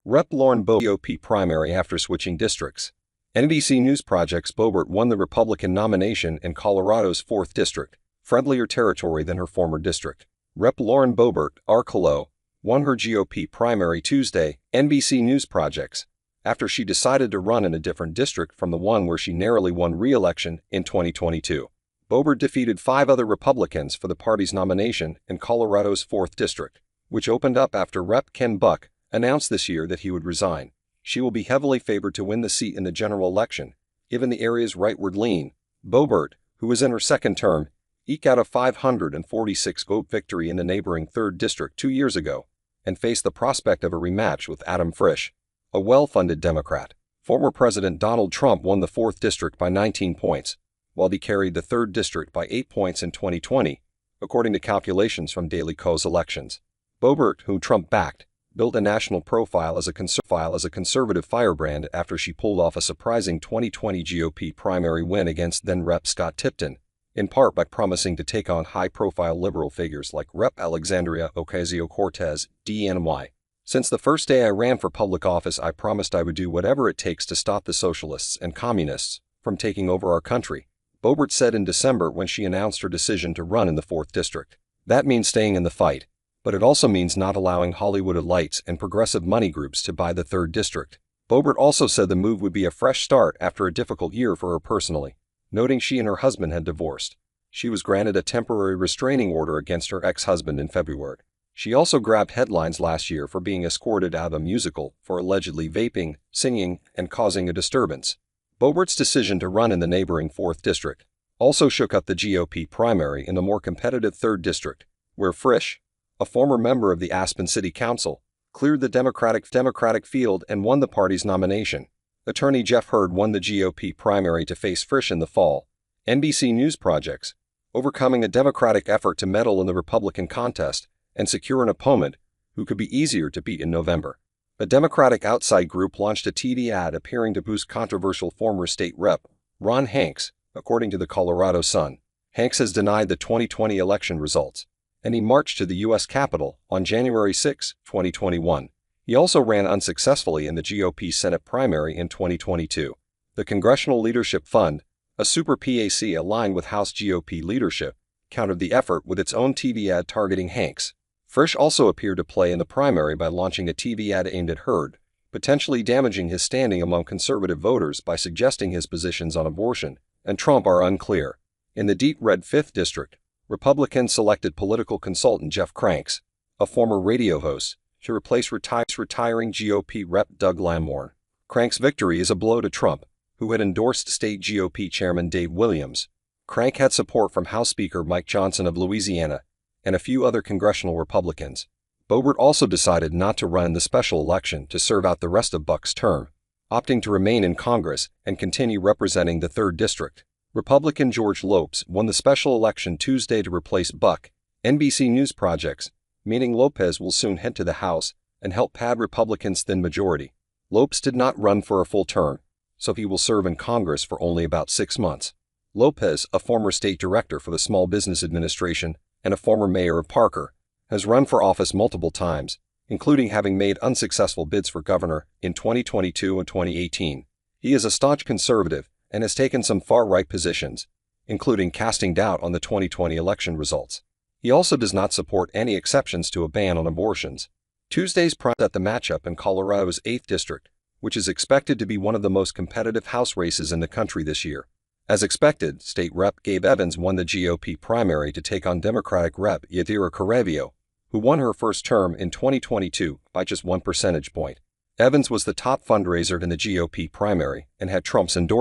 Rep. Lauren Boebert GOP primary after switching districts. NBC News Project's Boebert won the Republican nomination in Colorado's 4th District, friendlier territory than her former district. Rep. Lauren Boebert, Arcolo, won her GOP primary Tuesday, NBC News Projects, after she decided to run in a different district from the one where she narrowly won re-election in 2022. Boebert defeated 5 other Republicans for the party's nomination in Colorado's 4th District, which opened up after Rep. Ken Buck announced this year that he would resign. She will be heavily favored to win the seat in the general election, given the area's rightward lean. Boebert, who was in her second term, eked out a 546 vote victory in the neighboring 3rd District 2 years ago, and faced the prospect of a rematch with Adam Frisch, a well-funded Democrat. Former President Donald Trump won the 4th District by 19 points, while he carried the 3rd District by 8 points in 2020, according to calculations from Daily Kos Elections. Boebert, who Trump backed, built a national profile as a conservative firebrand after she pulled off a surprising 2020 GOP primary win against then-Rep. Scott Tipton, in part by promising to take on high-profile liberal figures like Rep. Alexandria Ocasio-Cortez, DNY. Since the first day I ran for public office, I promised I would do whatever it takes to stop the socialists and communists from taking over our country, Boebert said in December when she announced her decision to run in the 4th District. That means staying in the fight, but it also means not allowing Hollywood elites and progressive money groups to buy the 3rd District. Boebert also said the move would be a fresh start after a difficult year for her personally, noting she and her husband had divorced. She was granted a temporary restraining order against her ex-husband in February. She also grabbed headlines last year for being escorted out of a musical for allegedly vaping, singing, and causing a disturbance. Boebert's decision to run in the neighboring 4th District also shook up the GOP primary in the more competitive 3rd District, where Frisch, a former member of the Aspen City Council, cleared the Democratic field and won the party's nomination. Attorney Jeff Hurd won the GOP primary to face Frisch in the fall. NBC News Projects, overcoming a Democratic effort to meddle in the Republican contest and secure an opponent who could be easier to beat in November. A Democratic outside group launched a TV ad appearing to boost controversial former state rep Ron Hanks, according to the Colorado Sun. Hanks has denied the 2020 election results, and he marched to the U.S. Capitol on January 6, 2021. He also ran unsuccessfully in the GOP Senate primary in 2022. The Congressional Leadership Fund, a super PAC aligned with House GOP leadership, countered the effort with its own TV ad targeting Hanks. Frisch also appeared to play in the primary by launching a TV ad aimed at Hurd, potentially damaging his standing among conservative voters by suggesting his positions on abortion and Trump are unclear. In the deep red 5th District, Republicans selected political consultant Jeff Cranks, a former radio host, to replace retiring GOP Rep. Doug Lamborn. Crank's victory is a blow to Trump, who had endorsed state GOP Chairman Dave Williams. Crank had support from House Speaker Mike Johnson of Louisiana and a few other congressional Republicans. Boebert also decided not to run in the special election to serve out the rest of Buck's term, opting to remain in Congress and continue representing the 3rd District. Republican George Lopez won the special election Tuesday to replace Buck. NBC News Projects, meaning Lopez will soon head to the House and help pad Republicans' thin majority. Lopez did not run for a full term, so he will serve in Congress for only about 6 months. Lopez, a former state director for the Small Business Administration and a former mayor of Parker, has run for office multiple times, including having made unsuccessful bids for governor in 2022 and 2018. He is a staunch conservative and has taken some far-right positions, including casting doubt on the 2020 election results. He also does not support any exceptions to a ban on abortions. Tuesday's prime at the matchup in Colorado's 8th District, which is expected to be one of the most competitive House races in the country this year. As expected, State Rep. Gabe Evans won the GOP primary to take on Democratic Rep. Yadira Caravio, who won her first term in 2022 by just 1 percentage point. Evans was the top fundraiser in the GOP primary and had Trump's endorsement.